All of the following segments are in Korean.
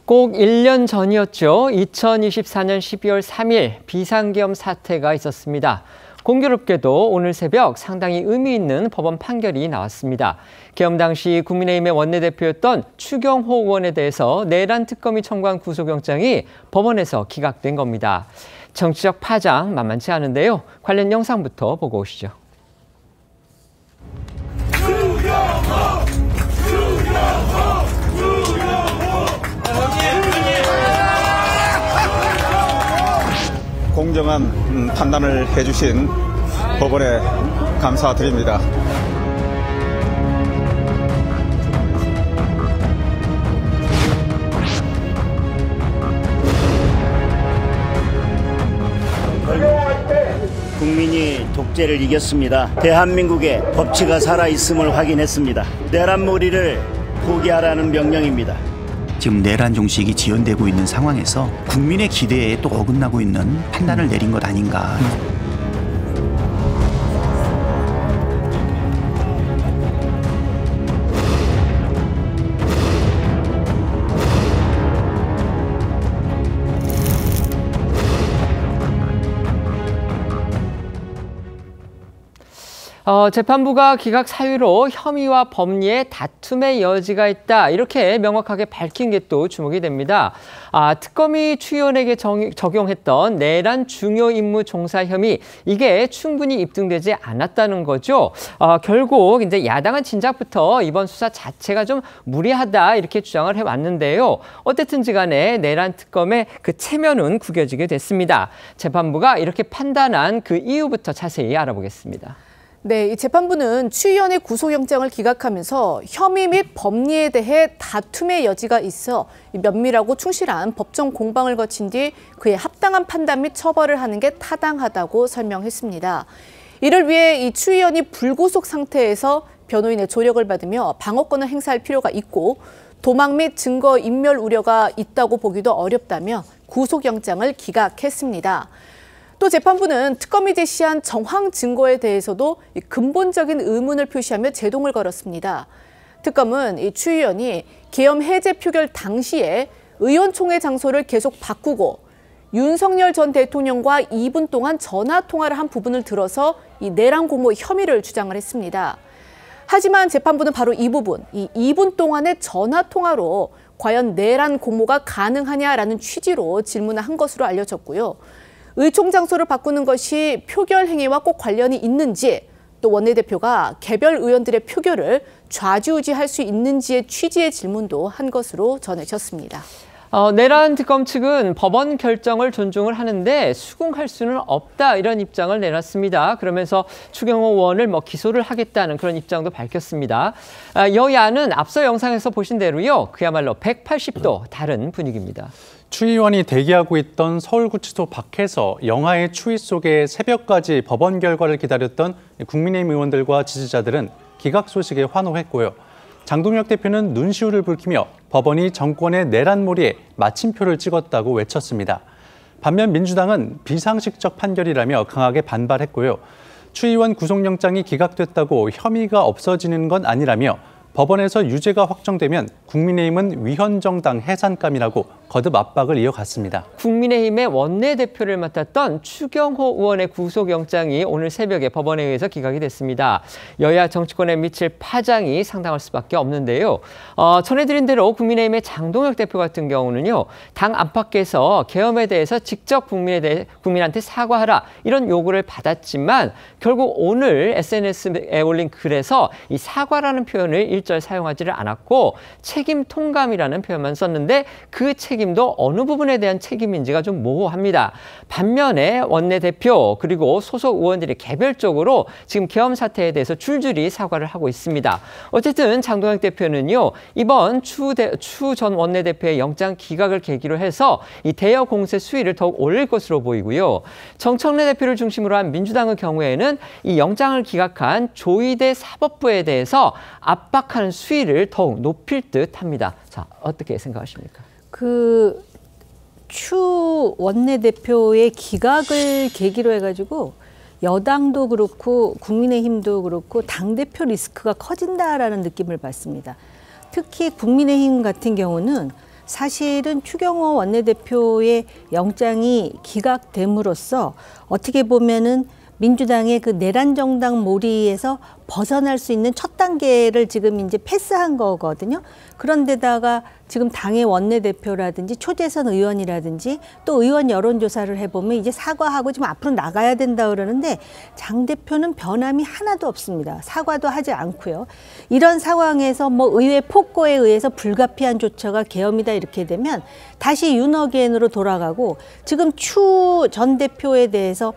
꼭 1년 전이었죠. 2024년 12월 3일 비상계엄 사태가 있었습니다. 공교롭게도 오늘 새벽 상당히 의미 있는 법원 판결이 나왔습니다. 계엄 당시 국민의힘의 원내대표였던 추경호 의원에 대해서 내란 특검이 청구한 구속영장이 법원에서 기각된 겁니다. 정치적 파장 만만치 않은데요. 관련 영상부터 보고 오시죠. 공정한 판단을 해주신 법원에 감사드립니다. 국민이 독재를 이겼습니다. 대한민국의 법치가 살아있음을 확인했습니다. 내란몰이를 포기하라는 명령입니다. 지금 내란 종식이 지연되고 있는 상황에서 국민의 기대에 또 어긋나고 있는 판단을 내린 것 아닌가. 재판부가 기각 사유로 혐의와 법리의 다툼의 여지가 있다. 이렇게 명확하게 밝힌 게 또 주목이 됩니다. 특검이 추 의원에게 적용했던 내란 중요 임무 종사 혐의, 이게 충분히 입증되지 않았다는 거죠. 결국 이제 야당은 진작부터 이번 수사 자체가 좀 무리하다 이렇게 주장을 해왔는데요. 어쨌든지 간에 내란 특검의 그 체면은 구겨지게 됐습니다. 재판부가 이렇게 판단한 그 이유부터 자세히 알아보겠습니다. 네, 이 재판부는 추 의원의 구속영장을 기각하면서 혐의 및 법리에 대해 다툼의 여지가 있어 면밀하고 충실한 법정 공방을 거친 뒤 그에 합당한 판단 및 처벌을 하는 게 타당하다고 설명했습니다. 이를 위해 이 추 의원이 불구속 상태에서 변호인의 조력을 받으며 방어권을 행사할 필요가 있고 도망 및 증거 인멸 우려가 있다고 보기도 어렵다며 구속영장을 기각했습니다. 또 재판부는 특검이 제시한 정황 증거에 대해서도 근본적인 의문을 표시하며 제동을 걸었습니다. 특검은 이 추 의원이 계엄 해제 표결 당시에 의원총회 장소를 계속 바꾸고 윤석열 전 대통령과 2분 동안 전화 통화를 한 부분을 들어서 이 내란 공모 혐의를 주장을 했습니다. 하지만 재판부는 바로 이 부분, 이 2분 동안의 전화 통화로 과연 내란 공모가 가능하냐라는 취지로 질문을 한 것으로 알려졌고요. 의총 장소를 바꾸는 것이 표결 행위와 꼭 관련이 있는지, 또 원내대표가 개별 의원들의 표결을 좌지우지할 수 있는지의 취지의 질문도 한 것으로 전해졌습니다. 내란 특검 측은 법원 결정을 존중을 하는데 수긍할 수는 없다, 이런 입장을 내놨습니다. 그러면서 추경호 의원을 기소를 하겠다는 그런 입장도 밝혔습니다. 여야는 앞서 영상에서 보신 대로요, 그야말로 180도 다른 분위기입니다. 추 의원이 대기하고 있던 서울구치소 밖에서 영하의 추위 속에 새벽까지 법원 결과를 기다렸던 국민의힘 의원들과 지지자들은 기각 소식에 환호했고요. 장동혁 대표는 눈시울을 붉히며 법원이 정권의 내란몰이에 마침표를 찍었다고 외쳤습니다. 반면 민주당은 비상식적 판결이라며 강하게 반발했고요. 추 의원 구속영장이 기각됐다고 혐의가 없어지는 건 아니라며 법원에서 유죄가 확정되면 국민의힘은 위헌정당 해산감이라고 거듭 압박을 이어갔습니다. 국민의힘의 원내대표를 맡았던 추경호 의원의 구속영장이 오늘 새벽에 법원에 의해서 기각이 됐습니다. 여야 정치권에 미칠 파장이 상당할 수밖에 없는데요. 전해드린 대로 국민의힘의 장동혁 대표 같은 경우는요, 당 안팎에서 계엄에 대해서 직접 국민한테 사과하라, 이런 요구를 받았지만 결국 오늘 SNS에 올린 글에서 이 사과라는 표현을 일절 사용하지를 않았고 책임 통감이라는 표현만 썼는데 그 책임도 어느 부분에 대한 책임인지가 좀 모호합니다. 반면에 원내대표 그리고 소속 의원들이 개별적으로 지금 계엄 사태에 대해서 줄줄이 사과를 하고 있습니다. 어쨌든 장동혁 대표는요, 이번 추 전 원내대표의 영장 기각을 계기로 해서 이 대여 공세 수위를 더욱 올릴 것으로 보이고요. 정청래 대표를 중심으로 한 민주당의 경우에는 이 영장을 기각한 조희대 사법부에 대해서 압박하는 수위를 더욱 높일 듯합니다. 자, 어떻게 생각하십니까? 추 원내대표의 기각을 계기로 해가지고 여당도 그렇고 국민의힘도 그렇고 당대표 리스크가 커진다라는 느낌을 받습니다. 특히 국민의힘 같은 경우는 사실은 추경호 원내대표의 영장이 기각됨으로써 어떻게 보면은 민주당의 그 내란 정당 몰이에서 벗어날 수 있는 첫 단계를 지금 이제 패스한 거거든요. 그런데다가 지금 당의 원내대표라든지 초재선 의원이라든지 또 의원 여론조사를 해보면 이제 사과하고 지금 앞으로 나가야 된다 그러는데 장 대표는 변함이 하나도 없습니다. 사과도 하지 않고요. 이런 상황에서 뭐 의회 폭거에 의해서 불가피한 조처가 계엄이다 이렇게 되면 다시 윤어겐으로 돌아가고 지금 추 전 대표에 대해서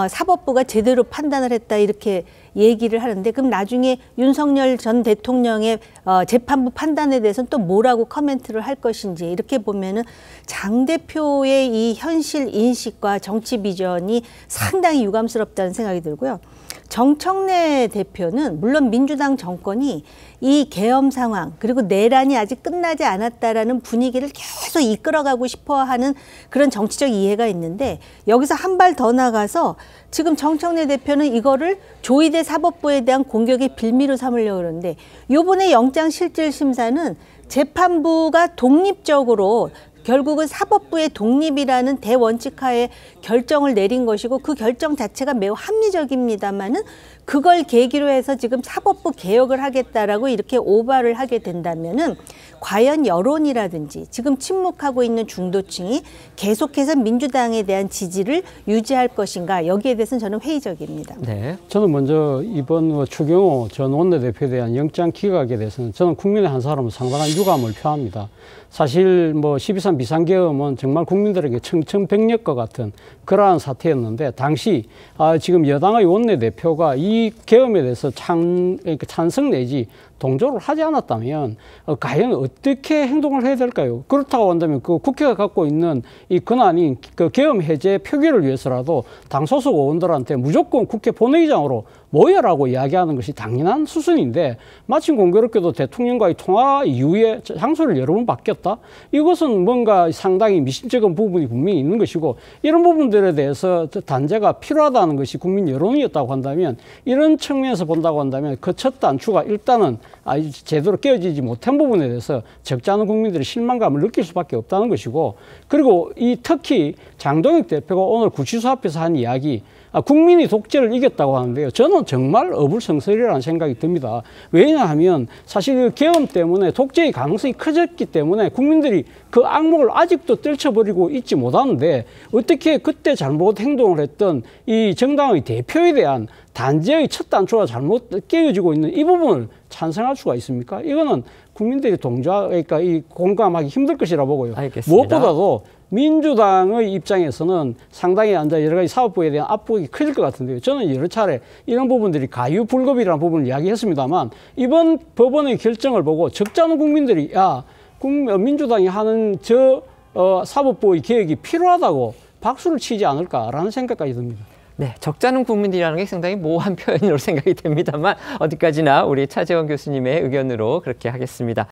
사법부가 제대로 판단을 했다 이렇게 얘기를 하는데 그럼 나중에 윤석열 전 대통령의 재판부 판단에 대해서는 또 뭐라고 코멘트를 할 것인지 이렇게 보면은 장 대표의 이 현실 인식과 정치 비전이 상당히 유감스럽다는 생각이 들고요. 정청래 대표는 물론 민주당 정권이 이 계엄 상황 그리고 내란이 아직 끝나지 않았다라는 분위기를 계속 이끌어가고 싶어하는 그런 정치적 이해가 있는데 여기서 한 발 더 나가서 지금 정청래 대표는 이거를 조희대 사법부에 대한 공격의 빌미로 삼으려고 그러는데 이번에 영장실질심사는 재판부가 독립적으로 결국은 사법부의 독립이라는 대원칙 하에 결정을 내린 것이고 그 결정 자체가 매우 합리적입니다만은 그걸 계기로 해서 지금 사법부 개혁을 하겠다라고 이렇게 오바를 하게 된다면은 과연 여론이라든지 지금 침묵하고 있는 중도층이 계속해서 민주당에 대한 지지를 유지할 것인가 여기에 대해서는 저는 회의적입니다. 네. 저는 먼저 이번 추경호 전 원내대표에 대한 영장 기각에 대해서는 저는 국민의 한 사람은 상당한 유감을 표합니다. 사실 뭐 12.3 비상계엄은 정말 국민들에게 청천벽력과 같은 그러한 사태였는데 당시 지금 여당의 원내대표가 이 계엄에 대해서 찬성 내지 동조를 하지 않았다면 과연 어떻게 행동을 해야 될까요? 그렇다고 한다면 그 국회가 갖고 있는 이 권한인 그 계엄 해제 표기를 위해서라도 당 소속 의원들한테 무조건 국회 본회의장으로 모여라고 이야기하는 것이 당연한 수순인데 마침 공교롭게도 대통령과의 통화 이후에 장소를 여러 번 바뀌었다? 이것은 뭔가 상당히 미심쩍은 부분이 분명히 있는 것이고 이런 부분들에 대해서 단죄가 필요하다는 것이 국민 여론이었다고 한다면 이런 측면에서 본다고 한다면 그 첫 단추가 일단은 제대로 깨어지지 못한 부분에 대해서 적지 않은 국민들이 실망감을 느낄 수밖에 없다는 것이고 그리고 특히 장동혁 대표가 오늘 구치소 앞에서 한 이야기 국민이 독재를 이겼다고 하는데요. 저는 정말 어불성설이라는 생각이 듭니다. 왜냐하면 사실 계엄 때문에 독재의 가능성이 커졌기 때문에 국민들이 그 악몽을 아직도 떨쳐버리고 있지 못하는데 어떻게 그때 잘못 행동을 했던 이 정당의 대표에 대한 단죄의 첫 단추가 잘못 깨어지고 있는 이 부분을 찬성할 수가 있습니까? 이거는 국민들이 그러니까 이 공감하기 힘들 것이라 보고요. 알겠습니다. 무엇보다도 민주당의 입장에서는 상당히 여러 가지 사법부에 대한 압박이 커질 것 같은데요. 저는 여러 차례 이런 부분들이 가유불급이라는 부분을 이야기했습니다만 이번 법원의 결정을 보고 적지 않은 국민들이 민주당이 하는 사법부의 개혁이 필요하다고 박수를 치지 않을까라는 생각까지 듭니다. 네, 적지 않은 국민들이라는 게 상당히 모호한 표현으로 생각이 됩니다만 어디까지나 우리 차재원 교수님의 의견으로 그렇게 하겠습니다.